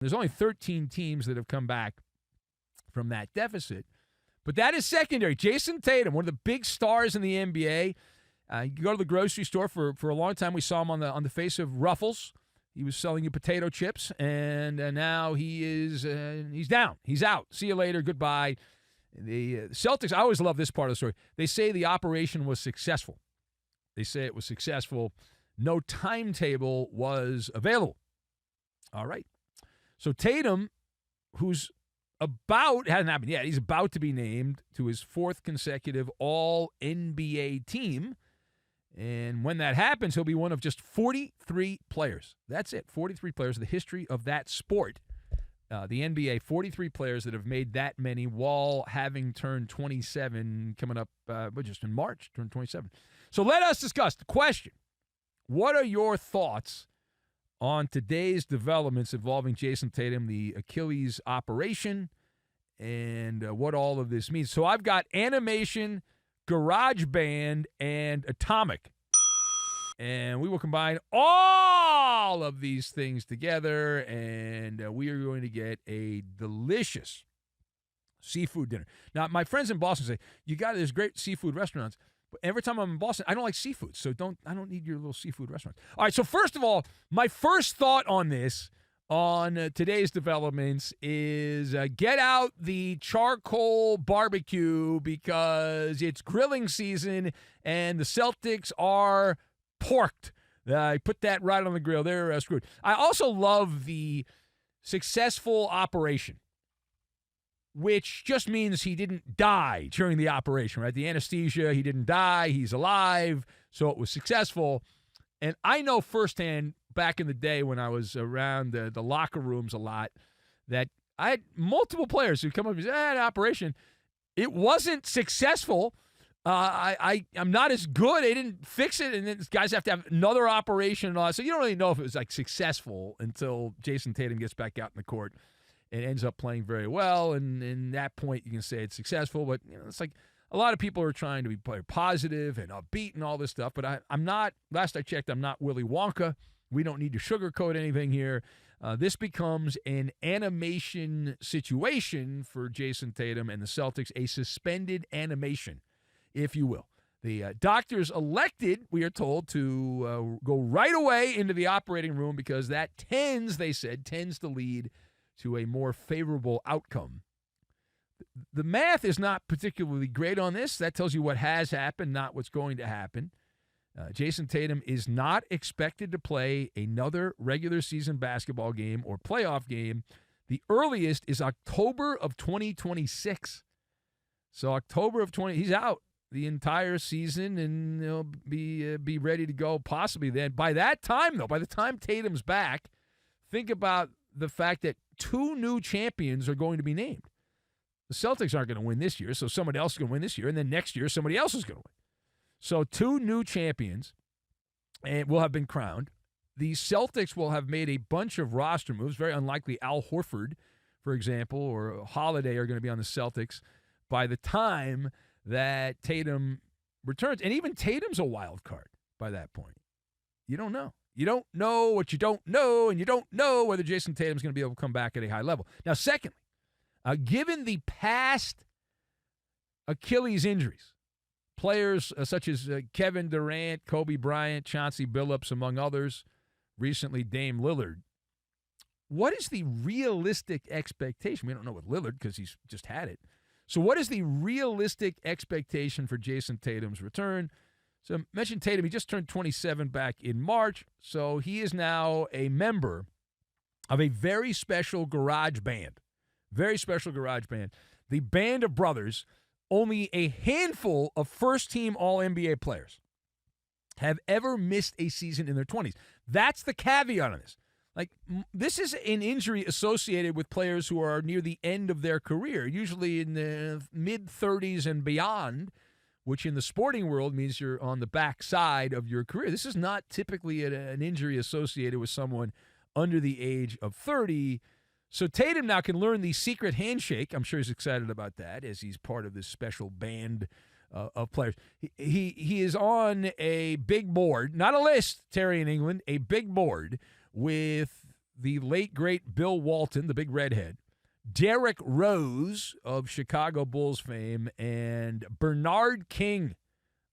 There's only 13 teams that have come back from that deficit. But that is secondary. Jayson Tatum, one of the big stars in the NBA. You go to the grocery store for a long time. We saw him on the face of Ruffles. He was selling you potato chips, and now he's down. He's out. See you later. Goodbye. The Celtics, I always love this part of the story. They say the operation was successful. They say it was successful. No timetable was available. All right. So Tatum, who's hasn't happened yet, he's about to be named to his fourth consecutive All-NBA team. And when that happens, he'll be one of just 43 players. That's it, 43 players in the history of that sport. The NBA, 43 players that have made that many while having turned 27, coming up just in March, turned 27. So let us discuss the question. What are your thoughts on today's developments involving Jayson Tatum, the Achilles operation, and what all of this means? So I've got animation, garage band, and atomic. And we will combine all of these things together, and we are going to get a delicious seafood dinner. Now, my friends in Boston say, there's great seafood restaurants, but every time I'm in Boston, I don't like seafood, so I don't need your little seafood restaurant. All right, so first of all, my first thought on this, on today's developments, is get out the charcoal barbecue because it's grilling season, and the Celtics are porked. I put that right on the grill. They're screwed. I also love the successful operation, which just means he didn't die during the operation, right? The anesthesia, he didn't die. He's alive, so it was successful. And I know firsthand back in the day when I was around the locker rooms a lot that I had multiple players who come up and say, an operation. It wasn't successful. I'm not as good. They didn't fix it, and then guys have to have another operation and all that. So you don't really know if it was successful until Jayson Tatum gets back out in the court and ends up playing very well. And in that point, you can say it's successful. But it's like a lot of people are trying to be positive and upbeat and all this stuff. But I'm not. Last I checked, I'm not Willy Wonka. We don't need to sugarcoat anything here. This becomes an animation situation for Jayson Tatum and the Celtics, a suspended animation, if you will. The doctors elected, we are told, to go right away into the operating room because that tends to lead to a more favorable outcome. The math is not particularly great on this. That tells you what has happened, not what's going to happen. Jayson Tatum is not expected to play another regular season basketball game or playoff game. The earliest is October of 2026. So October of 20, he's out the entire season, and he'll be ready to go possibly then. By that time, though, by the time Tatum's back, think about the fact that 2 new champions are going to be named. The Celtics aren't going to win this year, so somebody else is going to win this year, and then next year somebody else is going to win. So 2 new champions and will have been crowned. The Celtics will have made a bunch of roster moves. Very unlikely Al Horford, for example, or Holiday are going to be on the Celtics by the time that Tatum returns. And even Tatum's a wild card by that point. You don't know. You don't know what you don't know, and you don't know whether Jayson Tatum's going to be able to come back at a high level. Now, secondly, given the past Achilles injuries, players such as Kevin Durant, Kobe Bryant, Chauncey Billups, among others, recently Dame Lillard, what is the realistic expectation? We don't know with Lillard because he's just had it. So what is the realistic expectation for Jayson Tatum's return? So I mentioned Tatum, he just turned 27 back in March, so he is now a member of a very special garage band. Very special garage band. The Band of Brothers. Only a handful of first-team All-NBA players have ever missed a season in their 20s. That's the caveat on this. This is an injury associated with players who are near the end of their career, usually in the mid-30s and beyond, which in the sporting world means you're on the backside of your career. This is not typically an injury associated with someone under the age of 30. So Tatum now can learn the secret handshake. I'm sure he's excited about that as he's part of this special band of players. He is on a big board, not a list, Terry in England, a big board with the late, great Bill Walton, the big redhead, Derrick Rose of Chicago Bulls fame, and Bernard King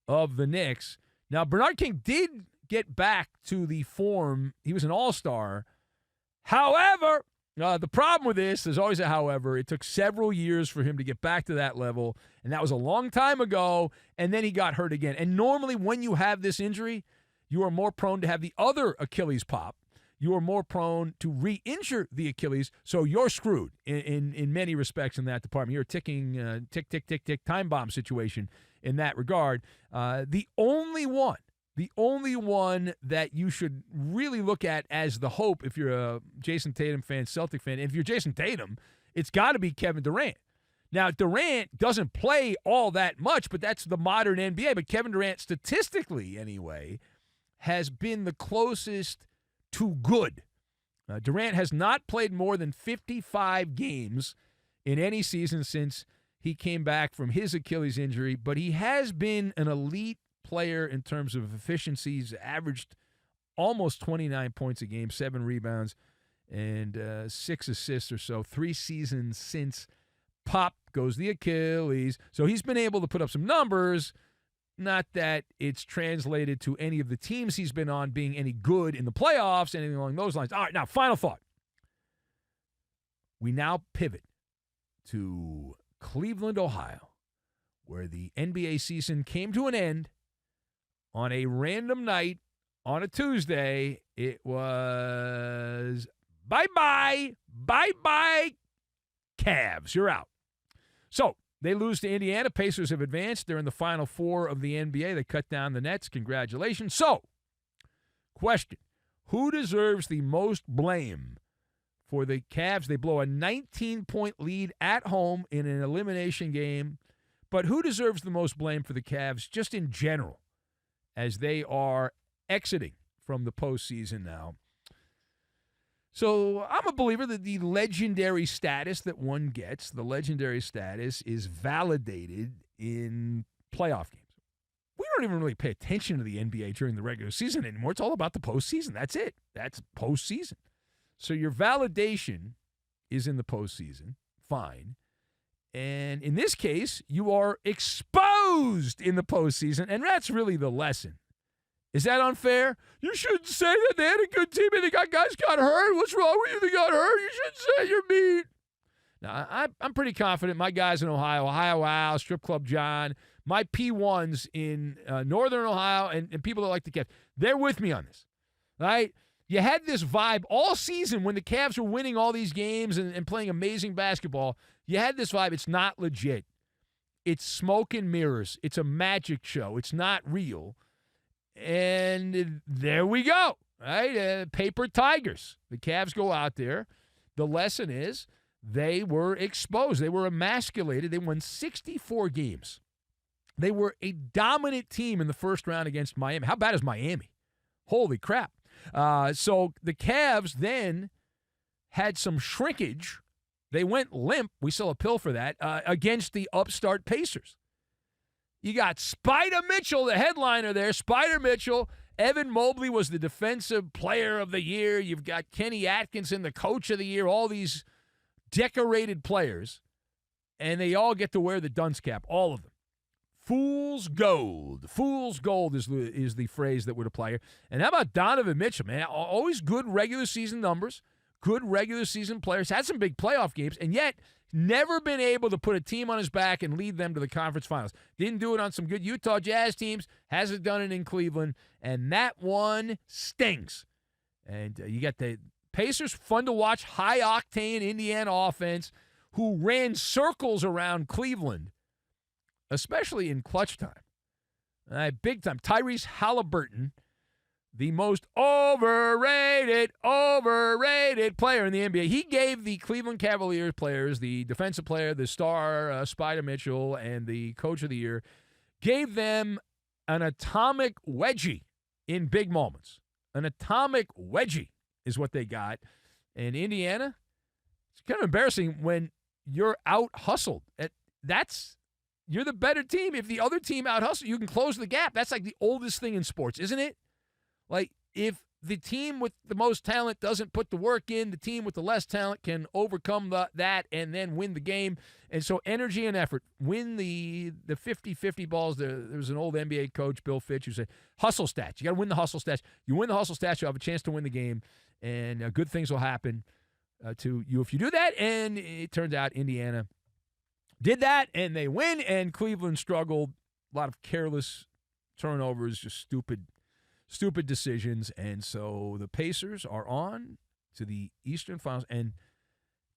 of the Knicks. Now, Bernard King did get back to the form. He was an all-star. However, the problem with this, there's always a however, it took several years for him to get back to that level, and that was a long time ago, and then he got hurt again. And normally when you have this injury, you are more prone to have the other Achilles pop. You are more prone to re-injure the Achilles, so you're screwed in many respects in that department. You're a ticking, tick, time bomb situation in that regard. The only one that you should really look at as the hope if you're a Jayson Tatum fan, Celtic fan, if you're Jayson Tatum, it's got to be Kevin Durant. Now, Durant doesn't play all that much, but that's the modern NBA. But Kevin Durant, statistically anyway, has been the closest to good. Durant has not played more than 55 games in any season since he came back from his Achilles injury, but he has been an elite player in terms of efficiencies, averaged almost 29 points a game, 7 rebounds, and 6 assists or so, 3 seasons since pop goes the Achilles. So he's been able to put up some numbers. Not that it's translated to any of the teams he's been on being any good in the playoffs, anything along those lines. All right, now, final thought. We now pivot to Cleveland, Ohio, where the NBA season came to an end on a random night on a Tuesday. It was bye-bye, Cavs. You're out. So, they lose to Indiana. Pacers have advanced. They're in the Final Four of the NBA. They cut down the Nets. Congratulations. So, question. Who deserves the most blame for the Cavs? They blow a 19-point lead at home in an elimination game. But who deserves the most blame for the Cavs just in general as they are exiting from the postseason now? So I'm a believer that the legendary status that one gets, the legendary status, is validated in playoff games. We don't even really pay attention to the NBA during the regular season anymore. It's all about the postseason. That's it. That's postseason. So your validation is in the postseason. Fine. And in this case, you are exposed in the postseason, and that's really the lesson. Is that unfair? You shouldn't say that they had a good team and guys got hurt. What's wrong with you? They got hurt. You shouldn't say you're mean. Now, I'm pretty confident my guys in Ohio Wow, Strip Club John, my P1s in Northern Ohio, and people that like the Cavs, they're with me on this, right? You had this vibe all season when the Cavs were winning all these games and playing amazing basketball. You had this vibe. It's not legit. It's smoke and mirrors. It's a magic show. It's not real. And there we go, right? Paper tigers. The Cavs go out there. The lesson is they were exposed. They were emasculated. They won 64 games. They were a dominant team in the first round against Miami. How bad is Miami? Holy crap. So the Cavs then had some shrinkage. They went limp. We sell a pill for that, against the upstart Pacers. You got Spider Mitchell, the headliner there. Spider Mitchell. Evan Mobley was the defensive player of the year. You've got Kenny Atkinson, the coach of the year. All these decorated players. And they all get to wear the dunce cap. All of them. Fool's gold. Fool's gold is the phrase that would apply here. And how about Donovan Mitchell, man? Always good regular season numbers. Good regular season players. Had some big playoff games. And yet never been able to put a team on his back and lead them to the conference finals. Didn't do it on some good Utah Jazz teams. Hasn't done it in Cleveland. And that one stings. And you got the Pacers, fun to watch, high-octane Indiana offense who ran circles around Cleveland, especially in clutch time. Big time. Tyrese Halliburton, the most overrated player in the NBA. He gave the Cleveland Cavaliers players, the defensive player, the star, Spider Mitchell, and the coach of the year, gave them an atomic wedgie in big moments. An atomic wedgie is what they got. And Indiana, it's kind of embarrassing when you're out-hustled. You're the better team. If the other team out-hustles, you can close the gap. That's like the oldest thing in sports, isn't it? Like, if the team with the most talent doesn't put the work in. The team with the less talent can overcome that and then win the game. And so energy and effort. Win the 50-50 balls. There was an old NBA coach, Bill Fitch, who said, hustle stats. You got to win the hustle stats. You win the hustle stats, you'll have a chance to win the game. And good things will happen to you if you do that. And it turns out Indiana did that, and they win. And Cleveland struggled. A lot of careless turnovers, just stupid decisions. And so the Pacers are on to the Eastern Finals. And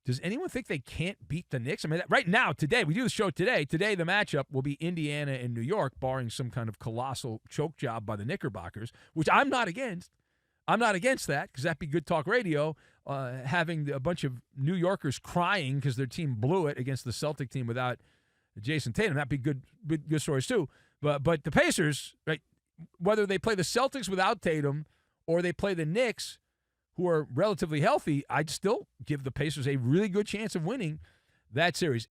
does anyone think they can't beat the Knicks? I mean, right now, today, we do the show today. Today, the matchup will be Indiana and New York, barring some kind of colossal choke job by the Knickerbockers, which I'm not against. I'm not against that because that'd be good talk radio, having a bunch of New Yorkers crying because their team blew it against the Celtic team without Jayson Tatum. That'd be good stories too. But the Pacers, right, whether they play the Celtics without Tatum or they play the Knicks, who are relatively healthy, I'd still give the Pacers a really good chance of winning that series.